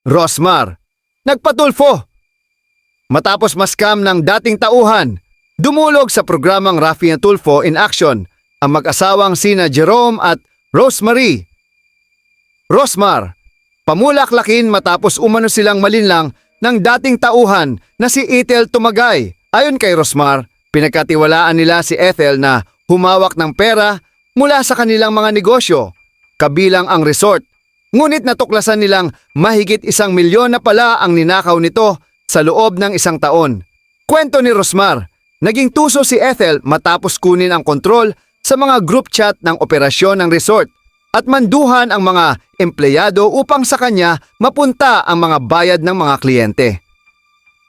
Rosmar, nagpatulfo. Matapos mascam ng dating tauhan, dumulog sa programang Raffy na Tulfo in Action ang mag-asawang sina Jerome at Rosemary. Rosmar, pamulaklakin matapos umano silang malinlang ng dating tauhan na si Ethel Tumagay. Ayon kay Rosmar, pinagkatiwalaan nila si Ethel na humawak ng pera mula sa kanilang mga negosyo, kabilang ang resort. Ngunit natuklasan nilang mahigit 1 milyon na pala ang ninakaw nito sa loob ng 1 taon. Kwento ni Rosmar, naging tuso si Ethel matapos kunin ang kontrol sa mga group chat ng operasyon ng resort at manduhan ang mga empleyado upang sa kanya mapunta ang mga bayad ng mga kliyente.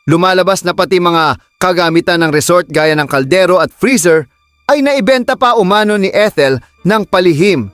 Lumalabas na pati mga kagamitan ng resort gaya ng kaldero at freezer ay naibenta pa umano ni Ethel ng palihim.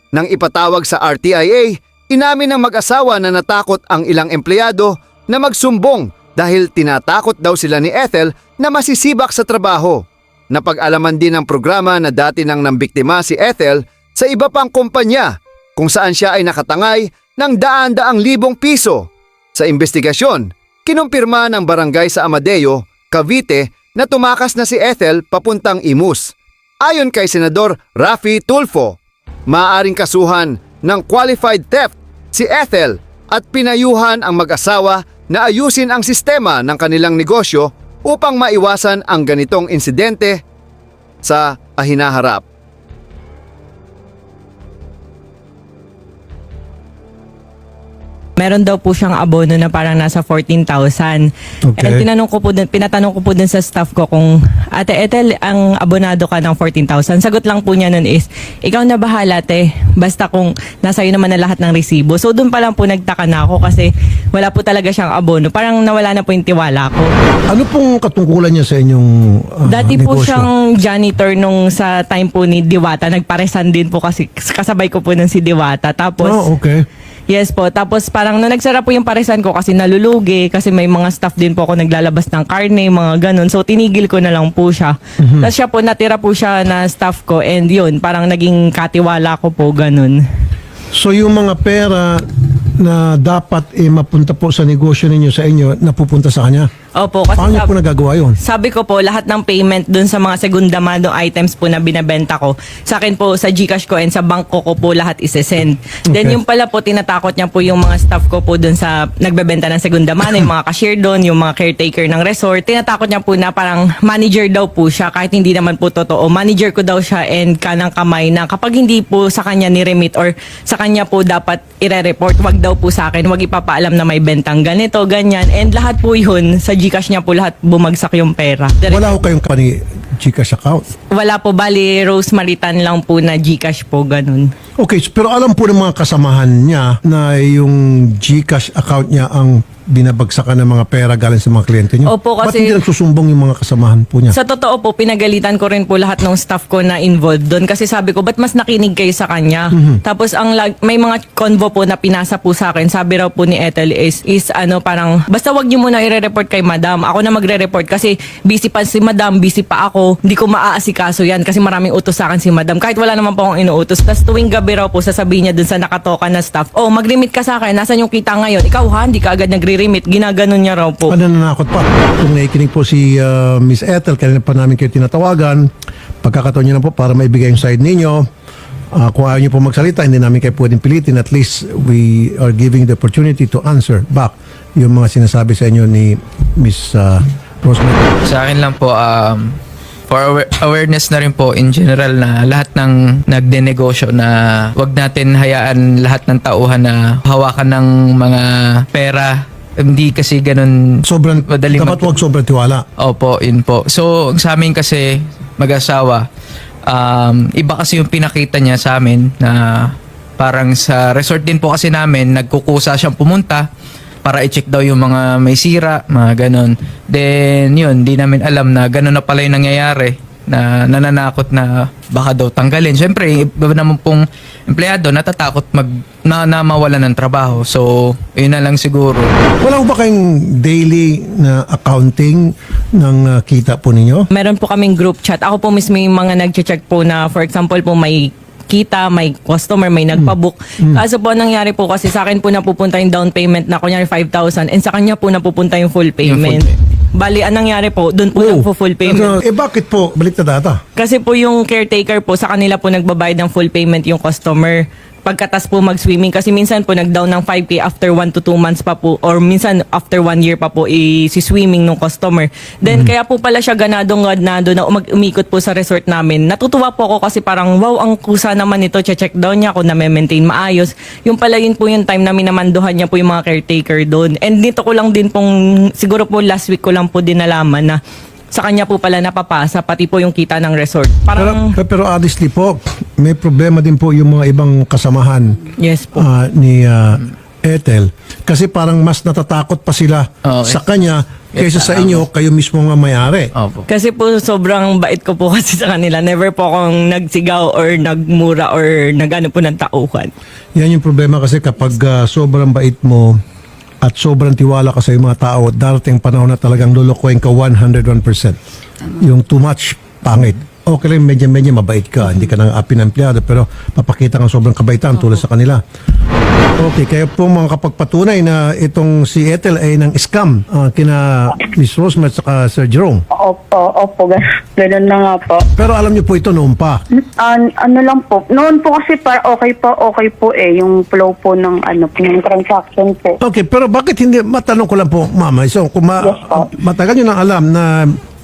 Nang ipatawag sa RTIA, inamin ng mag-asawa na natakot ang ilang empleyado na magsumbong dahil tinatakot daw sila ni Ethel na masisibak sa trabaho. Napag-alaman din ng programa na dati nang nambiktima si Ethel sa iba pang kumpanya kung saan siya ay nakatangay ng daan-daang libong piso. Sa investigasyon, kinumpirma ng barangay sa Amadeo, Cavite na tumakas na si Ethel papuntang Imus. Ayon kay Senador Raffy Tulfo, maaaring kasuhan ng qualified theft si Ethel at pinayuhan ang mag-asawa na ayusin ang sistema ng kanilang negosyo upang maiwasan ang ganitong insidente sa hinaharap. Meron daw po siyang abono na parang nasa 14,000. Okay. And pinatanong ko po dun sa staff ko kung, Ate Ethel, ang abonado ka ng 14,000. Sagot lang po niya nun is, ikaw na bahala, te. Basta kung nasa iyo naman na lahat ng resibo. So dun pa lang po nagtaka na ako kasi wala po talaga siyang abono. Parang nawala na po yung tiwala ko. Ano pong katungkulan niya sa inyong Dati po negosyo? siyang janitor nung sa time po ni Diwata. Nagparesan din po kasi kasabay ko po nun si Diwata. Tapos, Oh, okay. yes po. Tapos parang nung nagsara po yung paresan ko kasi nalulugi kasi may mga staff din po ako naglalabas ng karne, mga ganun. So tinigil ko na lang po siya. Tapos siya po, natira po siya na staff ko and yun, parang naging katiwala ko po, ganun. So yung mga pera na dapat mapunta po sa negosyo ninyo sa inyo, napupunta sa kanya? Opo, kasi Paano po nagagawa yun? sabi ko po, lahat ng payment dun sa mga segunda mano items po na binabenta ko, sa akin po, sa GCash ko and sa bangko ko po lahat isesend. Then Okay. yung pala po, tinatakot niya po yung mga staff ko po dun sa nagbebenta ng segunda mano, yung mga cashier doon, yung mga caretaker ng resort. Tinatakot niya po na parang manager daw po siya, kahit hindi naman po totoo. Manager ko daw siya and kanang kamay na kapag hindi po sa kanya ni-remit or sa kanya po dapat ire-report, wag daw po sa akin, wag ipapaalam na may bentang ganito, ganyan. And lahat po yun, sa GCash niya po lahat bumagsak yung pera. Wala ko kayong company GCash account. Wala po, bali Rosemary Tan lang po na GCash po, ganun. Okay, pero alam po ng mga kasamahan niya na yung GCash account niya ang binabagsakan ng mga pera galing sa mga kliyente niyo. Opo, Ba't kasi- hindi nagsusumbong yung mga kasamahan po niya? Sa totoo po, pinagalitan ko rin po lahat ng staff ko na involved doon kasi sabi ko, ba't mas nakinig kayo sa kanya? Tapos may mga convo po na pinasa po sa akin. Sabi raw po ni Ethel is ano, parang, basta wag niyo muna i-report kay madam. Ako na magre-report kasi busy pa si madam, busy pa ako. Hindi ko maaasikaso yan kasi maraming utos sa akin si madam. Kahit wala naman po akong inuutos. Tapos tuwing gabi raw po, sasabihin niya dun sa nakatoka na staff, oh, mag-remit ka sa akin. Nasaan yung kita ngayon? Ikaw ha, hindi ka agad nagre-remit. Ginaganon niya raw po. Nananakot pa. Kung nakikinig po si Miss Ethel, kanina pa namin kayo tinatawagan, pagkakataon niyo na po para maibigay yung side ninyo. Kung ayaw niyo po magsalita, hindi namin kayo pwedeng pilitin. At least we are giving the opportunity to answer back yung mga sinasabi sa inyo ni Miss Rosemary. Sa akin lang po, for awareness na rin po in general na lahat ng nagdenegosyo na wag natin hayaan lahat ng tauhan na hawakan ng mga pera. Hindi kasi ganun Sobrang, madaling dapat huwag sobrang tiwala. Opo, yun po. So, sa amin kasi, mag-asawa, iba kasi yung pinakita niya sa amin na parang sa resort din po kasi namin, nagkukusa siyang pumunta para i-check daw yung mga may sira, mga ganon. Then, yun, di namin alam na ganon na pala yung nangyayari, na nananakot na baka daw tanggalin. Siyempre, iba naman pong empleyado natatakot na mawalan ng trabaho. So, yun na lang siguro. Wala ko ba kayong daily na accounting ng kita po ninyo? Meron po kaming group chat. Ako po mismo yung mga nag-check po na, for example po, may kita, may customer, may nagpabook. Kaso po, nangyari po kasi sa akin po napupunta yung down payment na kunyari 5,000 and sa kanya po napupunta yung full payment. Bali, ang nangyari po, doon po nagpo-full payment. Bakit po? Balik na data. Kasi po yung caretaker po, sa kanila po nagbabayad ng full payment yung customer. Pagkatas po mag-swimming. Kasi minsan po nag-down ng 5K after 1 to 2 months pa po or minsan after 1 year pa po si-swimming ng customer. Then kaya po pala siya ganado na umikot po sa resort namin. Natutuwa po ako kasi parang wow, ang kusa naman nito. Check daw niya kung na-maintain maayos. Yung pala yun po yung time na minamanduhan niya po yung mga caretaker doon. And dito ko lang din pong, siguro po last week ko lang po din nalaman na sa kanya po pala napapasa, pati po yung kita ng resort. Parang, Pero honestly po, may problema din po yung mga ibang kasamahan yes po. ni Ethel. Kasi parang mas natatakot pa sila Okay. sa kanya kaysa sa inyo, kayo mismo nga may-ari. Opo. Kasi po sobrang bait ko po kasi sa kanila. Never po akong nagsigaw or nagmura or nagano po ng tauhan. Yan yung problema kasi kapag sobrang bait mo at sobrang tiwala ka sa mga tao, darating panahon na talagang lulukuhin ka 101%. Yung too much, pangit. Okay lang, medyo mabait ka. Hindi ka nang api ng empleyado, pero papakita kang sobrang kabaitan tulad sa kanila. Okay, kayo po mga kapagpatunay na itong si Ethel ay ng scam kina Miss Rosemary at saka Sir Jerome. Opo, ganun na nga po. Pero alam niyo po ito noon pa. Ano lang po, noon po kasi okay po yung flow po ng ng transaction po. Okay, pero bakit hindi, matanong ko lang po, Mama, so kung Yes, po. matagal nyo nang alam na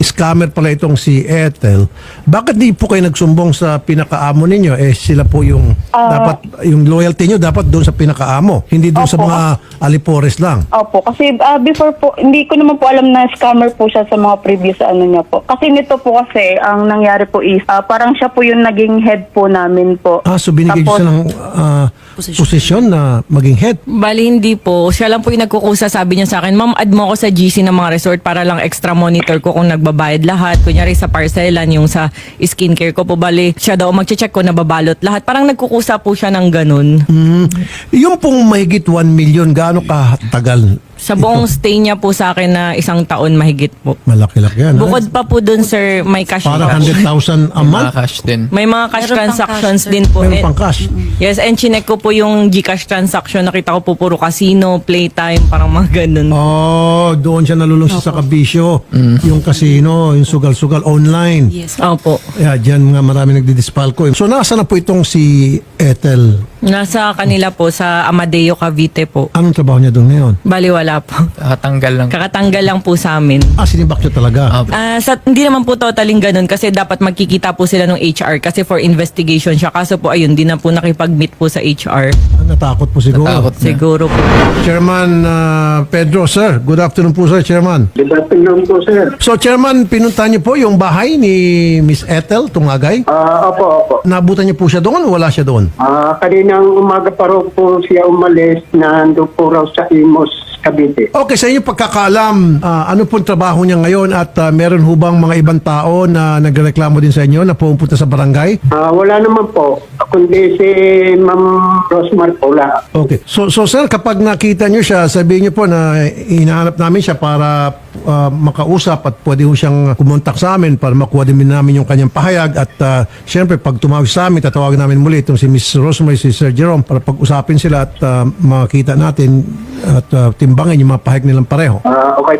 scammer pala itong si Ethel, bakit di po kayo nagsumbong sa pinakaamo ninyo? Sila po yung, dapat, yung loyalty nyo dapat doon sa pinakaamo, hindi doon sa Opo. mga alipores lang. Opo, kasi before po, hindi ko naman po alam na scammer po siya sa mga previous niya po. Kasi nito po kasi, ang nangyari po is, parang siya po yung naging head po namin po. So binigay nyo Tapos, siya ng posisyon na maging head. Bali, hindi po. Siya lang po yung nagkukusa. Sabi niya sa akin, ma'am, add mo ako sa GC ng mga resort para lang extra monitor ko kung nagbabayad lahat. Kunyari sa parcelan, yung sa skincare ko po. Bali, siya daw magche-check ko nababalot lahat. Parang nagkukusa po siya ng ganun. Yung pong mahigit 1 million, gaano katagal? Sa buong stay niya po sa akin na 1 taon mahigit po. Malaki-laki yan. ha? Bukod pa po dun, sir, may cash. Parang 100,000 a Mga month? cash din. May mga cash Meron pang transactions cash, sir. din po. Meron pang cash. Yes, and chinek ko po yung GCash transaction. Nakita ko po puro casino, playtime, parang mga ganun. Oh, doon siya nalulungsi sa kabisyo. Yung casino, yung sugal-sugal online. Yes. Opo. Yeah, diyan nga marami nagdidispalko. So nasa na po itong si Ethel? Nasa kanila po, sa Amadeo, Cavite po. Anong trabaho niya doon ngayon? Bali, wala po. Kakatanggal lang. Kakatanggal lang po sa amin. Sinibak niyo talaga. Opo. Hindi naman po totaling ganun kasi dapat magkikita po sila ng HR kasi for investigation siya. Kaso po ayun, di na po nakipag-meet po sa HR. Natakot po siguro. Natakot na. Siguro po. Chairman Pedro, sir. Good afternoon po, sir, Chairman. Good afternoon po, sir. So, Chairman, pinunta niyo po yung bahay ni Miss Ethel Tungagay. Opo. Nabutan niyo po siya doon o wala siya doon? Kaninang umaga pa raw po siya umalis na ando po raw sa Imos, Cavite. Okay, sa inyo pagkakaalam, ano pong trabaho niya ngayon at meron hubang mga ibang tao na nagreklamo din sa inyo na pumunta sa barangay? Wala naman po, kundi si Ma'am Rosmar po wala. Okay. So sir, kapag nakita nyo siya, sabihin nyo po na hinahanap namin siya para makausap at pwede ho siyang kumontak sa amin para makuha din namin yung kanyang pahayag at syempre pag tumawag sa amin, tatawagin namin muli itong si Miss Rosemary, si Sir Jerome para pag-usapin sila at makita natin at timbangin yung mga pahayag nilang pareho. Okay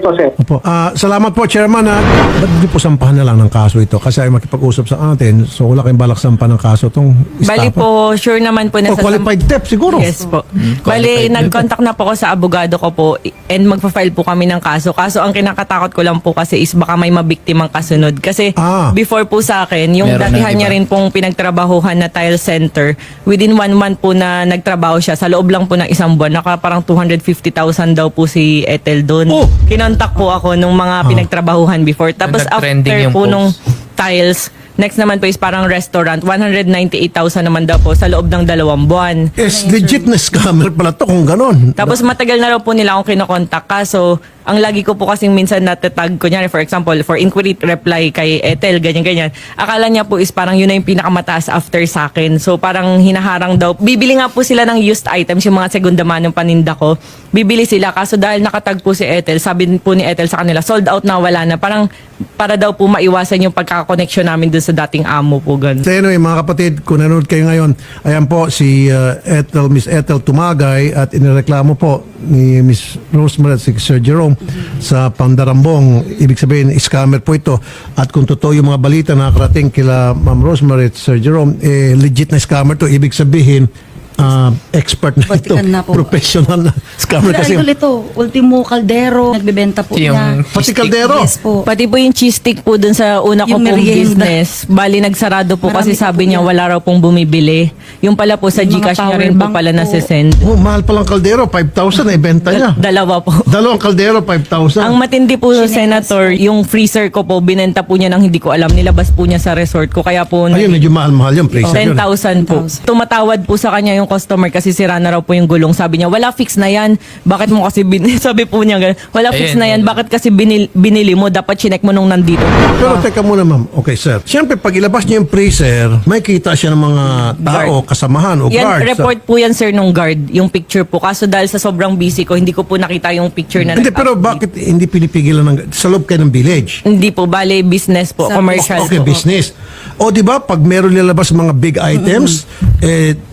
po, sir. Opo. Salamat po, Chairman. Ba't di po sampahan na lang ng kaso ito? Kasi ay makipag-usap sa atin, so wala kayong balak sampahan ng kaso itong Bali estafa. po, sure naman po na O qualified theft siguro. Yes po. Qualified Bali, na. nag-contact na po ako sa abogado ko po and magpa-file po kami ng kaso. Kaso ang kinakatakot ko lang po kasi is baka may mabiktimang kasunod. Kasi before po sa akin, yung Meron datihan ng niya iba. rin pong pinagtrabahuhan na tile center, within 1 month po na nagtrabaho siya, sa loob lang po ng 1 buwan, naka parang 250,000 daw po si Ethel doon. Oh! Kinontak po ako nung mga pinagtrabahuhan before. Tapos Nag-trending after yung po post. nung tiles, next naman po is parang restaurant, 198,000 naman daw po sa loob ng 2 buwan. Legit na scammer pala to kung ganon. Tapos matagal na raw po nila akong kinokontak. Kaso, ang lagi ko po kasing minsan natatag, kunyari for example, for inquiry reply kay Ethel, ganyan-ganyan. Akala niya po is parang yun na yung pinakamataas after sa akin. So parang hinaharang daw. Bibili nga po sila ng used items, yung mga segunda manong paninda ko. Bibili sila. Kaso dahil nakatag po si Ethel, sabi po ni Ethel sa kanila, sold out na, wala na. Parang para daw po maiwasan yung pagkakakoneksyon namin dun sa sa dating amo po ganun. So anyway, mga kapatid, kung nanonood kayo ngayon, ayan po si Miss Ethel Tumagay at inireklamo po ni Miss Rosemary at si Sir Jerome sa Pandarambong. Ibig sabihin, scammer po ito. At kung totoo yung mga balita na nakarating kila Ma'am Rosemary at Sir Jerome, legit na scammer to. Ibig sabihin, expert na ito. Batikan na po. Professional na scammer kasi. Idol ito, Ultimo Caldero, nagbebenta po Yung niya. Pati kaldero. Yes po. Pati po yung cheese stick po dun sa una ko Yung pong merienda. business. Bali, nagsarado po Marami kasi po sabi po niya yan. wala raw pong bumibili. Yung pala po sa Yung mga Gcash niya power rin po bank pala po. nasisend. Oh, mahal palang kaldero. 5,000 na ibenta niya. Dalawa po. Dalawang kaldero, 5,000. Ang matindi po, Senator, yung freezer ko po, binenta po niya ng hindi ko alam. Nilabas po niya sa resort ko. Kaya po, Ayun, medyo mahal-mahal yung price. 10,000 po. Tumatawad po sa kanya yung customer kasi sira na raw po yung gulong. Sabi niya, wala fix na yan. Bakit mo kasi sabi po niya, ganun, wala fix Ayun, na yan. ayun. Bakit kasi binili mo? Dapat chinek mo nung nandito. Pero teka muna ma'am. Okay sir. Siyempre pag ilabas niya yung freezer, may kita siya ng mga tao, kasamahan o Yan, guards. report po yan, sir, nung guard. Yung picture po. Kaso dahil sa sobrang busy ko, hindi ko po nakita yung picture na Hindi, pero nag-update. bakit hindi pinipigilan ng sa loob kayo ng village? Hindi po, bale, business po, Sa commercial Okay, po. business. O di ba pag meron nilabas mga big items,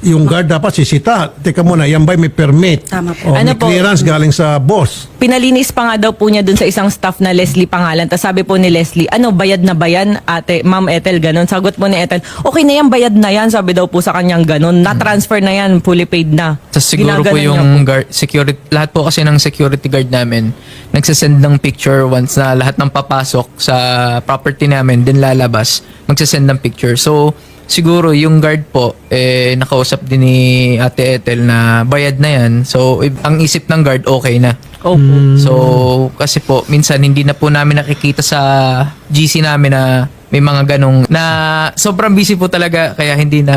yung guard dapat sisita. Teka muna, yan ba'y may permit? Tama po. O Ano may po? clearance galing sa boss? Pinalinis pa nga daw po niya dun sa isang staff na Leslie pangalan. Tapos sabi po ni Leslie, ano, bayad na ba yan, ate, Ma'am Ethel, ganun. Sagot po ni Ethel, okay na yan, bayad na yan. Sabi daw po sa kanyang ganun. Na-transfer na yan, fully paid na. Tapos siguro po Ginaganon niya yung guard, security, lahat po kasi ng security guard namin, nagsasend ng picture once na lahat ng papasok sa property namin, din lalabas, magsasend ng picture. So, siguro yung guard po, nakausap din ni Ate Ethel na bayad na yan. So, ang isip ng guard, okay na. Opo. So, kasi po, minsan hindi na po namin nakikita sa GC namin na may mga ganong na sobrang busy po talaga kaya hindi na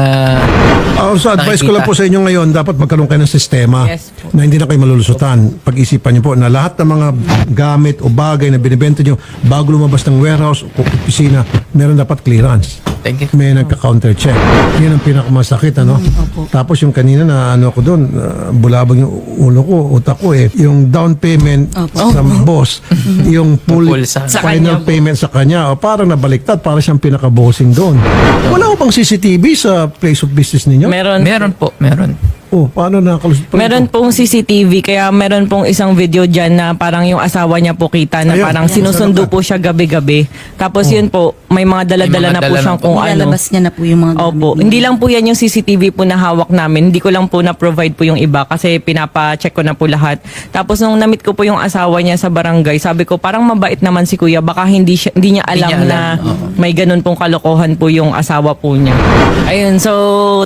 So advice ko lang po sa inyo ngayon, dapat magkaroon kayo ng sistema Yes po. na hindi na kayo malulusutan. Pag-isipan niyo po na lahat ng mga gamit o bagay na binibenta niyo bago lumabas ng warehouse o opisina, meron dapat clearance. thank you. May nagka-counter check. Yan ang pinakamasakit, ano? Tapos yung kanina na ano ko doon, bulabang yung ulo ko, utak ko yung down payment sa boss, yung full Full sa final kanya po. payment sa kanya, o parang nabaliktad, parang siyang pinaka-bossing doon. Wala ko bang CCTV sa place of business ninyo? Meron po, meron. Oh, paano nakalusot pa Meron ito? pong CCTV, kaya meron pong isang video dyan na parang yung asawa niya po kita na Ayun. parang Ayan, sinusundo sarap po siya gabi-gabi. Tapos yun po, may mga dala-dala May mga na po dala siyang na po. kung ano. Nilalabas niya na po yung mga gamit Opo. niya. Hindi lang po yan yung CCTV po na hawak namin. Hindi ko lang po na-provide po yung iba kasi pinapa-check ko na po lahat. Tapos nung namit ko po yung asawa niya sa barangay, sabi ko parang mabait naman si kuya. Baka hindi niya alam niya alam. na may ganun pong kalokohan po yung asawa po niya. Ayun, so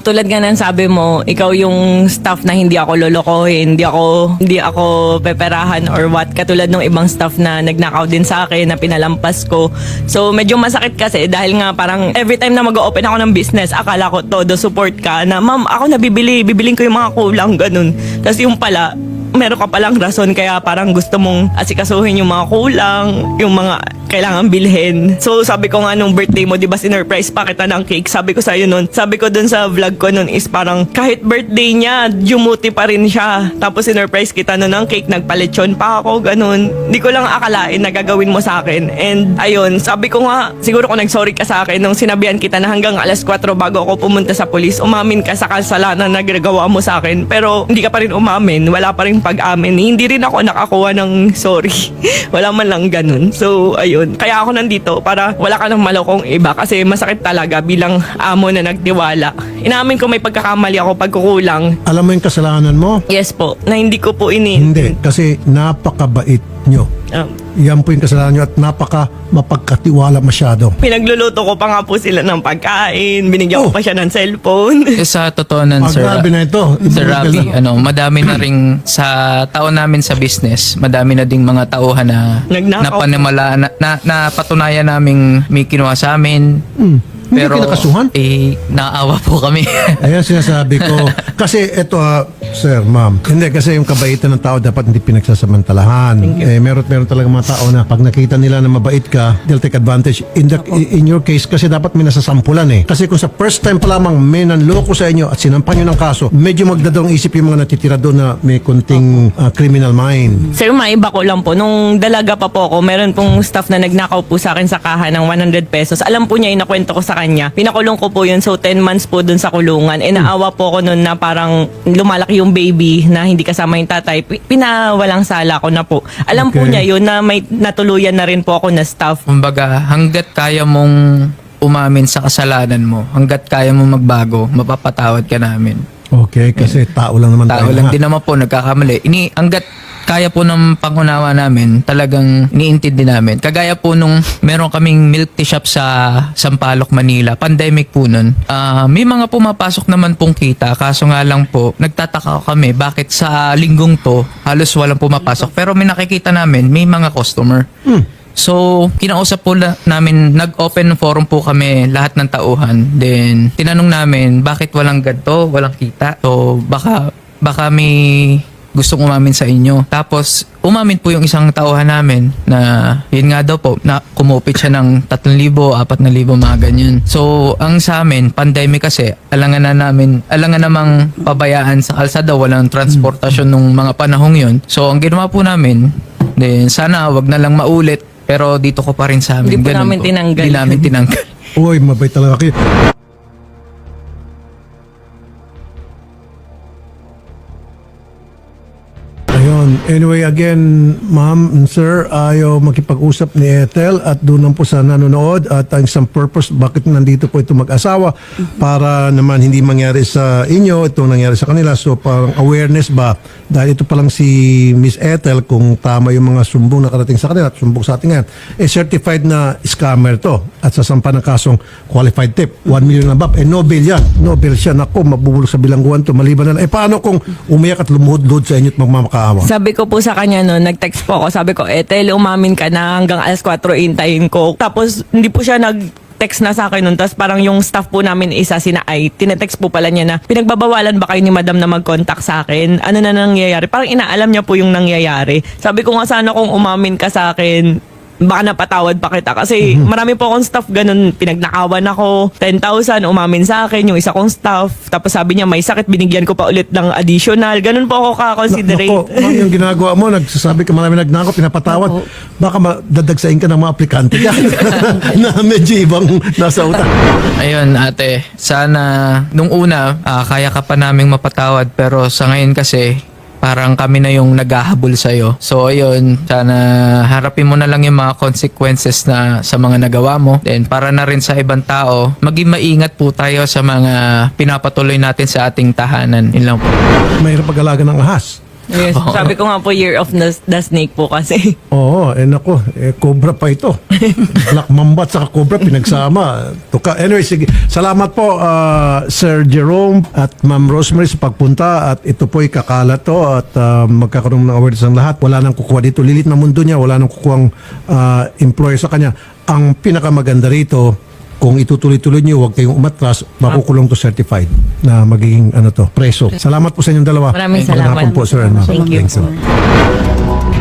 tulad nga ng sabi mo, ikaw yung staff na hindi ako lolokohin, hindi ako peperahan or what. Katulad ng ibang staff na nagnakaw din sa akin, na pinalampas ko. So medyo masakit kasi dahil nga parang every time na mag-open ako ng business, akala ko todo support ka na, ma'am, ako bibiling ko yung mga kulang, ganun. Tapos yung pala, meron ka palang rason kaya parang gusto mong asikasuhin yung mga kulang, yung mga kailangan bilhin. So sabi ko nga nung birthday mo, di ba sinurprise pa kita ng cake? Sabi ko sa'yo nun, sabi ko dun sa vlog ko nun is parang kahit birthday niya, jumuti pa rin siya. Tapos sinurprise kita nun ng cake, nagpalechon pa ako, ganun. Di ko lang akalain na gagawin mo sa akin. And ayun, sabi ko nga, siguro kung nagsorry ka sa akin nung sinabihan kita na hanggang alas 4 bago ako pumunta sa polis, umamin ka sa kasalanan na ginagawa mo sa akin. Pero hindi ka pa rin umamin, wala pa rin pag-amin. Hindi rin ako nakakuha ng sorry. Wala man lang ganun. So ayun, kaya ako nandito para wala ka ng malokong iba kasi masakit talaga bilang amo na nagtiwala. Inamin ko may pagkakamali ako pagkukulang. Alam mo yung kasalanan mo? Yes po, na hindi ko po Hindi, kasi napakabait nyo. Yan po yung kasalanan nyo at napaka mapagkatiwala masyado. Pinagluluto ko pa nga po sila ng pagkain, binigyan ko Oh. pa siya ng cellphone. Sa totoo nun, Ang sir, grabe na ito. Sir Ibang Ravi, level na. madami na ring sa taon namin sa business, madami na ding mga tauhan na Nagnakaw. napanimala, napatunayan naming may kinuha sa amin. Hindi kinakasuhan? Naawa po kami. Ayan sinasabi ko. Kasi ito, sir, ma'am. Hindi, kasi yung kabaitan ng tao dapat hindi pinagsasamantalahan. Meron talaga mga tao na pag nakita nila na mabait ka, they'll take advantage. In your case, kasi dapat may nasasampulan Kasi kung sa first time pa lamang may nanloko sa inyo at sinampan nyo ng kaso, medyo magdadawang isip yung mga natitira doon na may kunting criminal mind. Sir, maiba ko lang po. Nung dalaga pa po ako, meron pong staff na nagnakaw po sa akin sa kaha ng 100 pesos. Alam po niya, inakwento ko sa kanya kanya. Pinakulong ko po yun. So 10 months po dun sa kulungan. E naawa po ako nun na parang lumalaki yung baby na hindi kasama yung tatay. Pinawalang sala ko na po. Alam po Okay. niya yun na may natuluyan na rin po ako na staff. Kumbaga, hanggat kaya mong umamin sa kasalanan mo, hanggat kaya mong magbago, mapapatawad ka namin. Okay, kasi tao lang naman Tao tayo. lang lahat. din naman po, nagkakamali. Hanggat kaya po ng pangunawa namin, talagang iniintindi namin. Kagaya po nung meron kaming milk tea shop sa Sampaloc, Manila. Pandemic po nun. May mga pumapasok naman pong kita. Kaso nga lang po, nagtataka kami bakit sa linggong to halos walang pumapasok. Pero may nakikita namin, may mga customer. So, kinausap po namin, nag-open forum po kami lahat ng tauhan. Then, tinanong namin, bakit walang ganito, walang kita? So, baka may gustong umamin sa inyo. Tapos, umamin po yung isang tauhan namin na yun nga daw po, na kumupit siya ng 3,000, 4,000, mga ganyan. So, ang sa amin, pandemic kasi, alangan namang pabayaan sa kalsada, walang transportasyon nung mga panahong yun. So, ang ginawa po namin, then sana wag na lang maulit, pero dito ko pa rin sa amin. Hindi po Ganun namin tinanggal. Hindi namin tinanggal. Uy, mabait talaga kayo. Ayun. Anyway, again, ma'am, sir, ayaw makipag-usap ni Ethel at doon lang po sa nanonood at ang isang purpose bakit nandito po ito mag-asawa para naman hindi mangyari sa inyo itong nangyari sa kanila. So parang awareness ba dahil ito pa lang si Miss Ethel kung tama yung mga sumbong na karating sa kanila at sumbong sa atin ngayon, certified na scammer to at sasampa ng kasong qualified tip. 1 million na bab. No bill yan. No bill siya. Naku, mabubulok sa bilangguan to. Maliban na lang. Paano kung umiyak at lumuhod-luhod sa inyo at magmamakaawa? Sabi ko po sa kanya noon, nag-text po ako. Sabi ko, Ethel, umamin ka na hanggang alas 4 intayin ko. Tapos hindi po siya nag-text na sa akin noon. Tapos parang yung staff po namin isa, sina Ay, tinetext po pala niya na, pinagbabawalan ba kayo ni madam na mag-contact sa akin? Ano na nangyayari? Parang inaalam niya po yung nangyayari. Sabi ko nga sana kung umamin ka sa akin, baka napatawad pa kita. Kasi marami po akong staff ganun. Pinagnakawan ako. 10,000 umamin sa akin yung isa kong staff. Tapos sabi niya may sakit, binigyan ko pa ulit ng additional. Ganun po ako ka-considerate. Nako, ma'am, yung ginagawa mo, nagsasabi ka marami nagnako, pinapatawad. Baka dadagsain ka ng mga aplikante ka na medyo ibang nasa utang. Ayun, ate, sana nung una, kaya ka pa naming mapatawad, pero sa ngayon kasi, parang kami na yung naghahabol sa'yo. So, ayun, sana harapin mo na lang yung mga consequences na sa mga nagawa mo. Then, para na rin sa ibang tao, maging maingat po tayo sa mga pinapatuloy natin sa ating tahanan. Yun lang po. Mahirap pag-alaga ng ahas. Yes, sabi ko nga po, year of the snake po kasi. Oo, nako, cobra pa ito. Black mamba at saka cobra pinagsama. Tuka. Anyway, sige. Salamat po, Sir Jerome at Ma'am Rosemary sa pagpunta at ito po'y kakalat to at magkakaroon ng awareness ng lahat. Wala nang kukuha dito. Lilit na mundo niya, wala nang kukuhang employer sa kanya. Ang pinakamaganda rito, kung itutuloy-tuloy niyo, huwag kayong umatras, makukulong to certified na magiging preso. Salamat po sa inyong dalawa. Maraming Magandang salamat. hapon po, sir. and ma'am. Thank you. Thanks, sir.